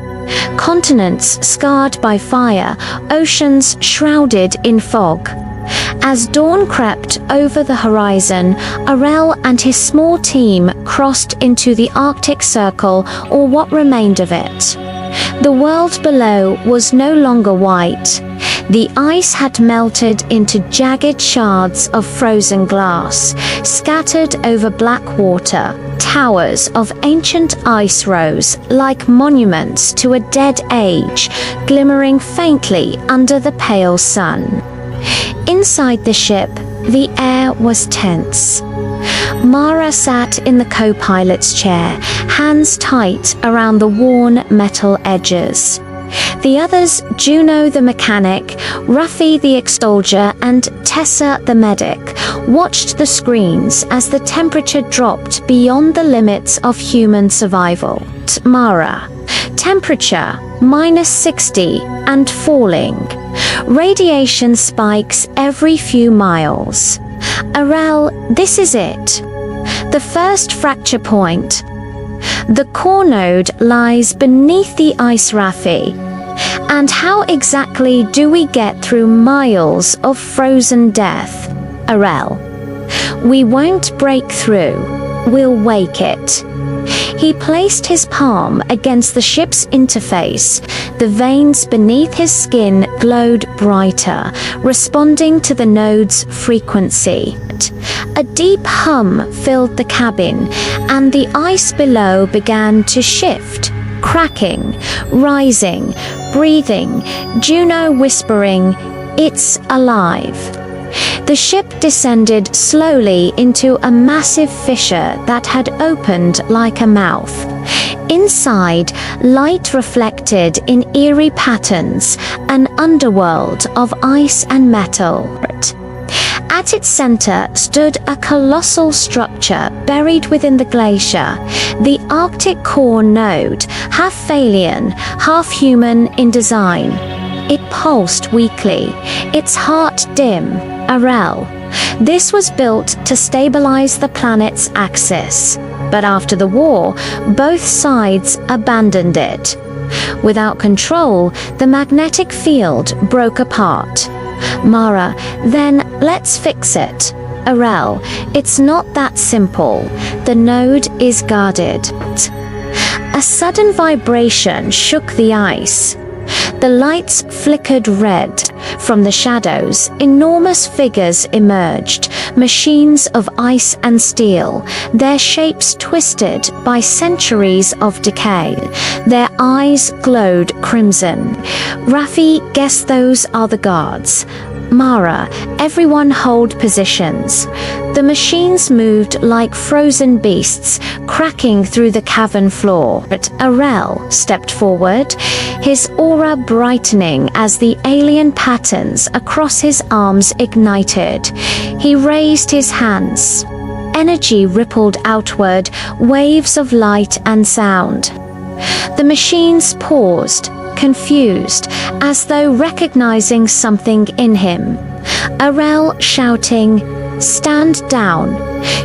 A: Continents scarred by fire, oceans shrouded in fog. As dawn crept over the horizon, Arel and his small team crossed into the Arctic Circle, or what remained of it. The world below was no longer white. The ice had melted into jagged shards of frozen glass, scattered over black water. Towers of ancient ice rose like monuments to a dead age, glimmering faintly under the pale sun. Inside the ship, the air was tense. Mara sat in the co-pilot's chair, hands tight around the worn metal edges. The others, Juno the mechanic, Ruffy the exsoldier, and Tessa the medic, watched the screens as the temperature dropped beyond the limits of human survival. Mara, temperature -60 and falling. Radiation spikes every few miles. Arel, this is it. The first fracture point. The core node lies beneath the ice, Ruffy. And how exactly do we get through miles of frozen death? Arel, we won't break through. We'll wake it. He placed his palm against the ship's interface. The veins beneath his skin glowed brighter, responding to the node's frequency. A deep hum filled the cabin, and the ice below began to shift, cracking, rising, breathing, Juno whispering, "It's alive." The ship descended slowly into a massive fissure that had opened like a mouth. Inside, light reflected in eerie patterns, an underworld of ice and metal. At its center stood a colossal structure buried within the glacier, the Arctic core node, half alien, half human in design. It pulsed weakly, its heart dim. Arel, this was built to stabilize the planet's axis. But after the war, both sides abandoned it. Without control, the magnetic field broke apart. Mara, then let's fix it. Arel, it's not that simple. The node is guarded. A sudden vibration shook the ice. The lights flickered red. From the shadows, enormous figures emerged, machines of ice and steel, their shapes twisted by centuries of decay. Their eyes glowed crimson. Ruffy, guess those are the guards. Mara, everyone hold positions. The machines moved like frozen beasts, cracking through the cavern floor. But Arel stepped forward, his aura brightening as the alien patterns across his arms ignited. He raised his hands. Energy rippled outward, waves of light and sound. The machines paused, confused, as though recognizing something in him. Arel shouting, "Stand down.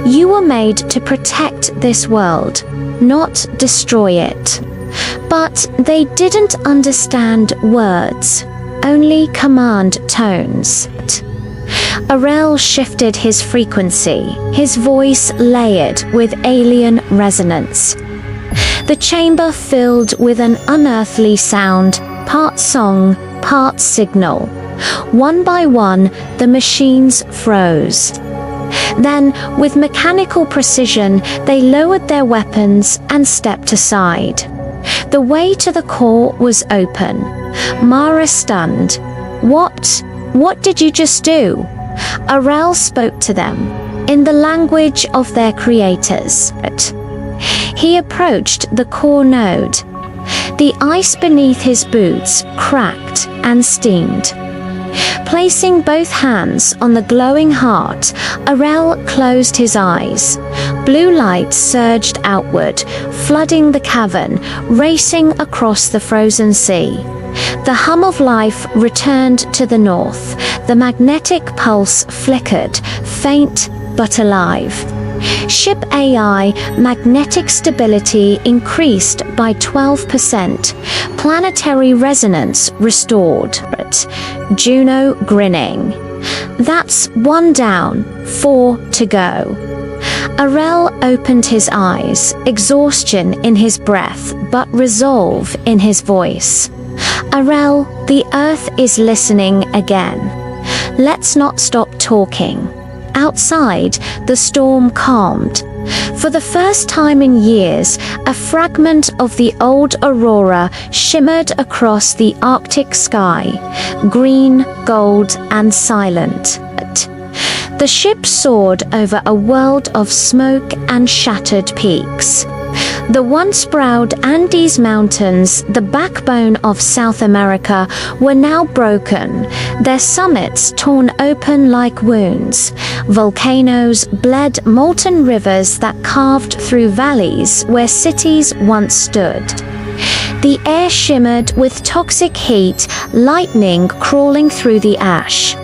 A: You were made to protect this world, not destroy it." But they didn't understand words, only command tones. Arel shifted his frequency, his voice layered with alien resonance. The chamber filled with an unearthly sound, part song, part signal. One by one, the machines froze. Then, with mechanical precision, they lowered their weapons and stepped aside. The way to the core was open. Mara stunned. What did you just do?" Arel spoke to them, in the language of their creators. He approached the core node. The ice beneath his boots cracked and steamed. Placing both hands on the glowing heart, Arel closed his eyes. Blue light surged outward, flooding the cavern, racing across the frozen sea. The hum of life returned to the north. The magnetic pulse flickered, faint but alive. Ship AI magnetic stability increased by 12%. Planetary resonance restored. Juno grinning. That's 1 down, 4 to go. Arel opened his eyes, exhaustion in his breath, but resolve in his voice. Arel, the Earth is listening again. Let's not stop talking. Outside, the storm calmed. For the first time in years, a fragment of the old aurora shimmered across the Arctic sky, green, gold, and silent. The ship soared over a world of smoke and shattered peaks. The once proud Andes Mountains, the backbone of South America, were now broken, their summits torn open like wounds. Volcanoes bled molten rivers that carved through valleys where cities once stood. The air shimmered with toxic heat, lightning crawling through the ash.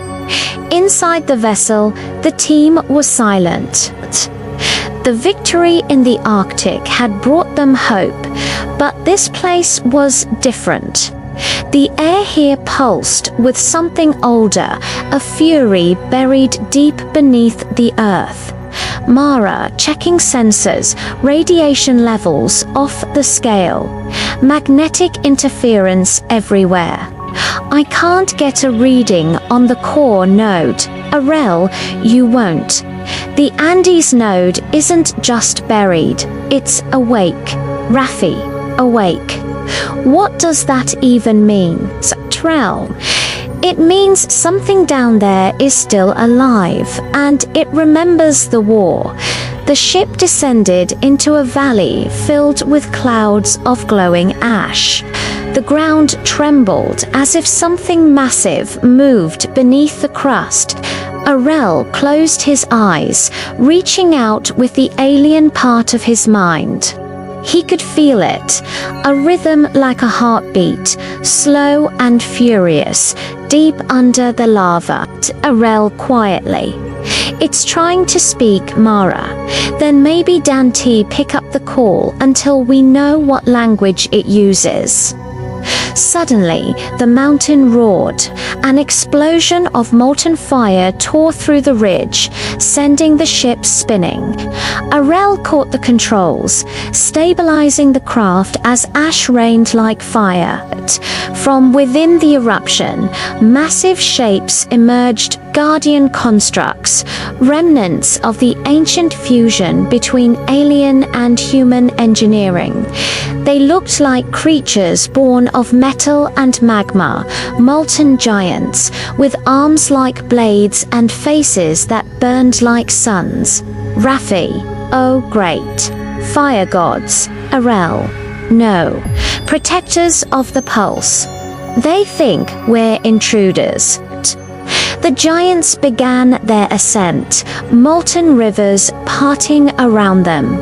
A: Inside the vessel, the team was silent. The victory in the Arctic had brought them hope, but this place was different. The air here pulsed with something older, a fury buried deep beneath the earth. Mara checking sensors, radiation levels off the scale, magnetic interference everywhere. I can't get a reading on the core node. Arel, you won't. The Andes node isn't just buried, it's awake. Raffi, awake. What does that even mean? Trell. It means something down there is still alive, and it remembers the war. The ship descended into a valley filled with clouds of glowing ash. The ground trembled as if something massive moved beneath the crust. Arel closed his eyes, reaching out with the alien part of his mind. He could feel it, a rhythm like a heartbeat, slow and furious, deep under the lava. Arel quietly. It's trying to speak, Mara. Then maybe Dante pick up the call until we know what language it uses. Suddenly, the mountain roared. An explosion of molten fire tore through the ridge, sending the ship spinning. Arel caught the controls, stabilizing the craft as ash rained like fire. From within the eruption, massive shapes emerged, guardian constructs, remnants of the ancient fusion between alien and human engineering. They looked like creatures born of metal and magma, molten giants, with arms like blades and faces that burned like suns. Raffi, oh great. Fire gods. Arel, no. Protectors of the pulse. They think we're intruders. The giants began their ascent, molten rivers parting around them.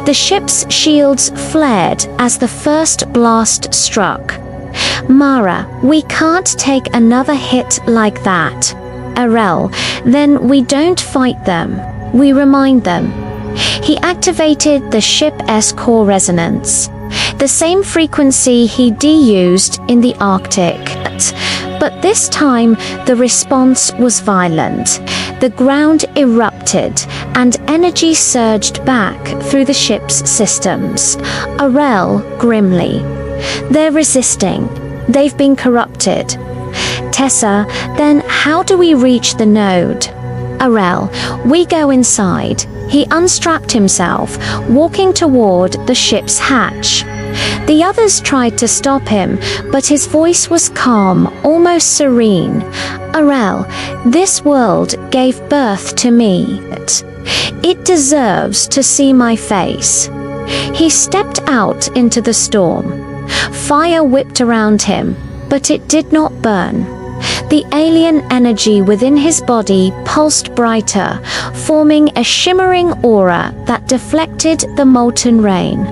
A: The ship's shields flared as the first blast struck. Mara, we can't take another hit like that. Arel, then we don't fight them. We remind them. He activated the ship's core resonance, the same frequency he de-used in the Arctic. But this time, the response was violent. The ground erupted, and energy surged back through the ship's systems. Arel grimly. They're resisting. They've been corrupted. Tessa, then how do we reach the node? Arel, we go inside. He unstrapped himself, walking toward the ship's hatch. The others tried to stop him, but his voice was calm, almost serene. Arel, this world gave birth to me. It deserves to see my face. He stepped out into the storm. Fire whipped around him, but it did not burn. The alien energy within his body pulsed brighter, forming a shimmering aura that deflected the molten rain.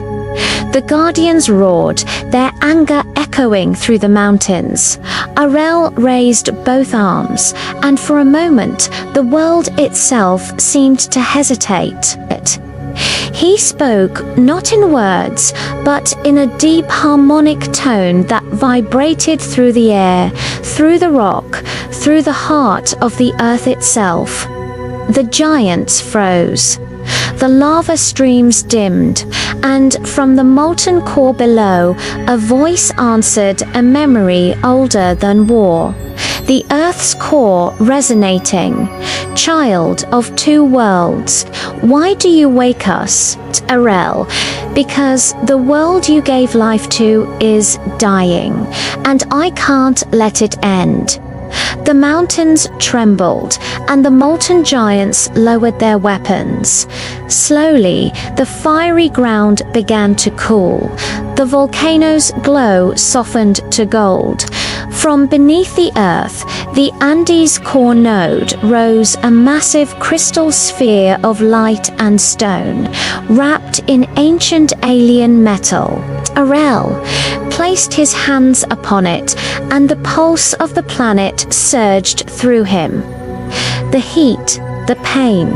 A: The Guardians roared, their anger echoing through the mountains. Arel raised both arms, and for a moment the world itself seemed to hesitate. He spoke not in words, but in a deep harmonic tone that vibrated through the air, through the rock, through the heart of the earth itself. The giants froze. The lava streams dimmed, and from the molten core below, a voice answered a memory older than war. The Earth's core resonating. Child of two worlds, why do you wake us, Arel? Because the world you gave life to is dying, and I can't let it end. The mountains trembled, and the molten giants lowered their weapons. Slowly, the fiery ground began to cool. The volcano's glow softened to gold. From beneath the earth, the Andes core node rose a massive crystal sphere of light and stone, wrapped in ancient alien metal. Arel placed his hands upon it, and the pulse of the planet surged through him. The heat, the pain,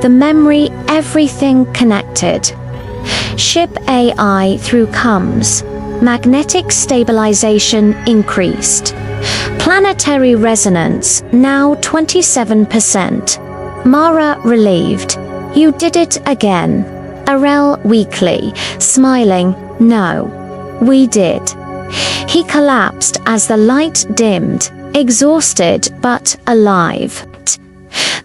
A: the memory, everything connected. Ship AI through comes. Magnetic stabilization increased. Planetary resonance now 27%. Mara relieved. You did it again. Arel weakly, smiling. No, we did. He collapsed as the light dimmed, exhausted but alive.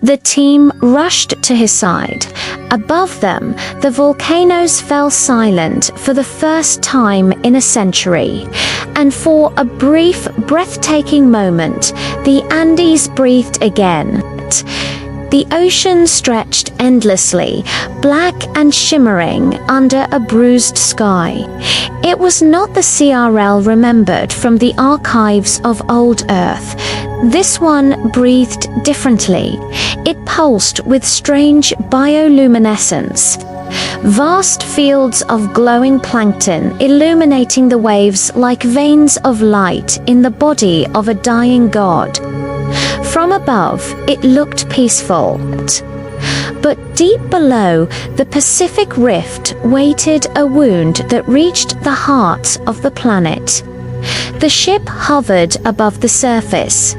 A: The team rushed to his side. Above them, the volcanoes fell silent for the first time in a century. And for a brief, breathtaking moment, the Andes breathed again. The ocean stretched endlessly, black and shimmering under a bruised sky. It was not the CRL remembered from the archives of old Earth. This one breathed differently. It pulsed with strange bioluminescence. Vast fields of glowing plankton illuminating the waves like veins of light in the body of a dying god. From above, it looked peaceful. But deep below, the Pacific Rift waited a wound that reached the heart of the planet. The ship hovered above the surface,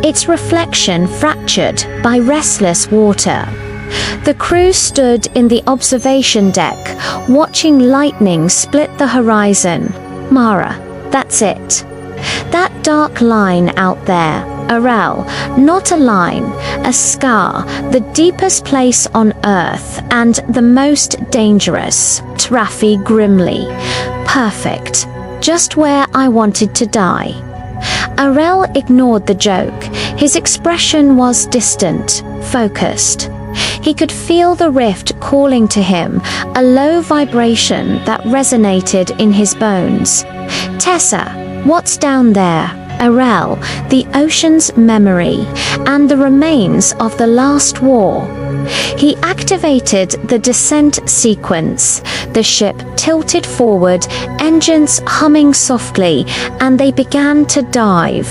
A: its reflection fractured by restless water. The crew stood in the observation deck, watching lightning split the horizon. Mara, that's it. That dark line out there, Arel, not a line, a scar, the deepest place on Earth and the most dangerous. Raffi grimly. Perfect. Just where I wanted to die. Arel ignored the joke. His expression was distant, focused. He could feel the rift calling to him, a low vibration that resonated in his bones. Tessa, what's down there? Arel, the ocean's memory, and the remains of the last war. He activated the descent sequence. The ship tilted forward, engines humming softly, and they began to dive.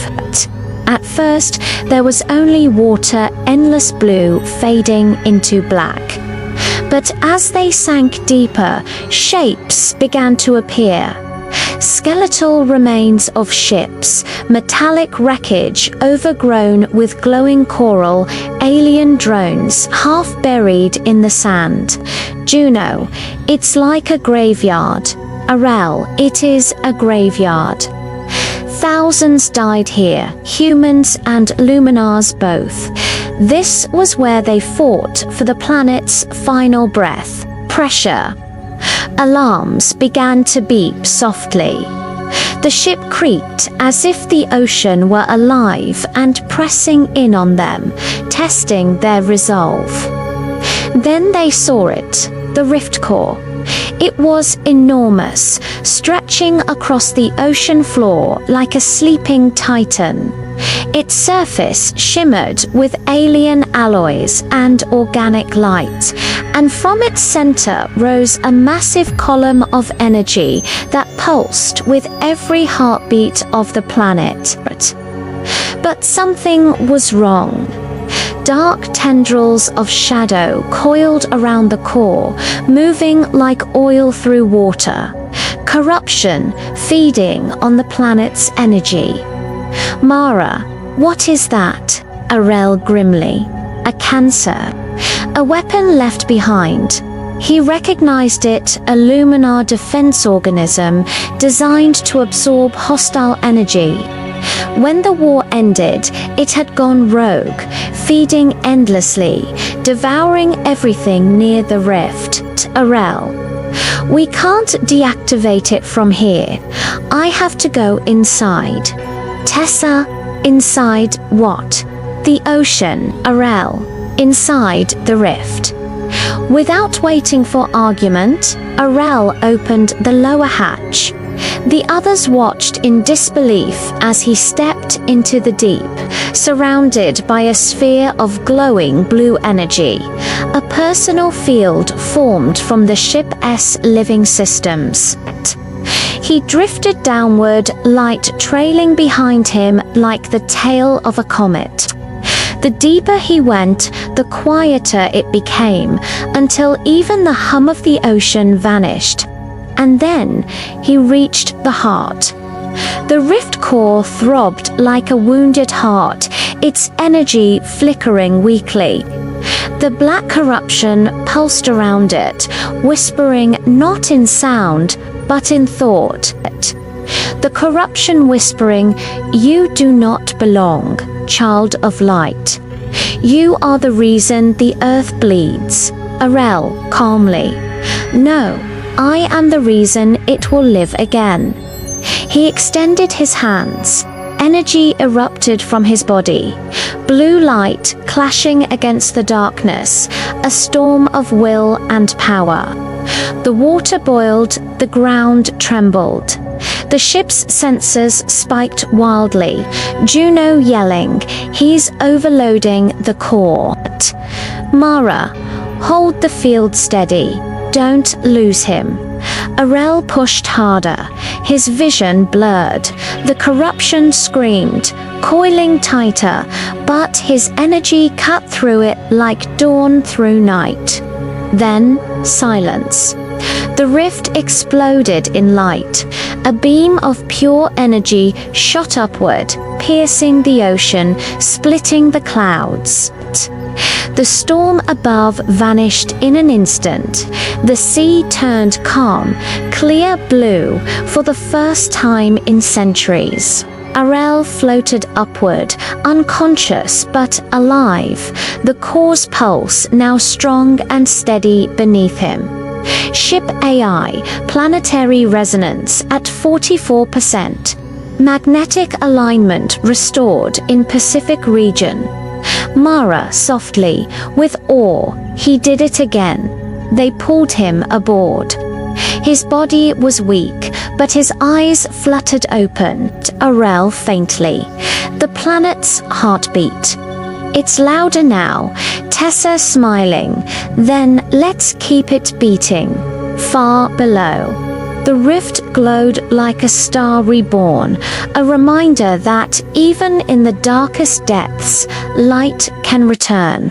A: At first, there was only water, endless blue, fading into black. But as they sank deeper, shapes began to appear. Skeletal remains of ships, metallic wreckage overgrown with glowing coral, alien drones half buried in the sand. Juno, it's like a graveyard. Arel, it is a graveyard. Thousands died here, humans and Luminars both. This was where they fought for the planet's final breath. Pressure. Alarms began to beep softly. The ship creaked as if the ocean were alive and pressing in on them, testing their resolve. Then they saw it, the rift core. It was enormous, stretching across the ocean floor like a sleeping titan. Its surface shimmered with alien alloys and organic light, and from its center rose a massive column of energy that pulsed with every heartbeat of the planet. But something was wrong. Dark tendrils of shadow coiled around the core, moving like oil through water. Corruption feeding on the planet's energy. Mara, what is that? Arel grimly. A cancer. A weapon left behind. He recognized it, a Luminar defense organism designed to absorb hostile energy. When the war ended, it had gone rogue, feeding endlessly, devouring everything near the rift. Arel, we can't deactivate it from here. I have to go inside. Tessa, inside what? The ocean, Arel. Inside the rift. Without waiting for argument, Arel opened the lower hatch. The others watched in disbelief as he stepped into the deep, surrounded by a sphere of glowing blue energy. A personal field formed from the ship's living systems. He drifted downward, light trailing behind him like the tail of a comet. The deeper he went, the quieter it became, until even the hum of the ocean vanished. And then he reached the heart. The rift core throbbed like a wounded heart, its energy flickering weakly. The black corruption pulsed around it, whispering not in sound, but in thought. The corruption whispering, "You do not belong, child of light. You are the reason the earth bleeds." Arel, calmly, "No, I am the reason it will live again." He extended his hands. Energy erupted from his body. Blue light clashing against the darkness, a storm of will and power. The water boiled, the ground trembled. The ship's sensors spiked wildly, Juno yelling, "He's overloading the core." Mara, hold the field steady. Don't lose him. Arel pushed harder, his vision blurred. The corruption screamed, coiling tighter, but his energy cut through it like dawn through night. Then, silence. The rift exploded in light. A beam of pure energy shot upward, piercing the ocean, splitting the clouds. The storm above vanished in an instant. The sea turned calm, clear blue, for the first time in centuries. Arel floated upward, unconscious but alive, the core's pulse now strong and steady beneath him. Ship AI, planetary resonance at 44%. Magnetic alignment restored in Pacific region. Mara softly, with awe, he did it again. They pulled him aboard. His body was weak, but his eyes fluttered open. Arel faintly. The planet's heartbeat. It's louder now. Tessa smiling. Then let's keep it beating. Far below. The rift glowed like a star reborn, a reminder that even in the darkest depths, light can return.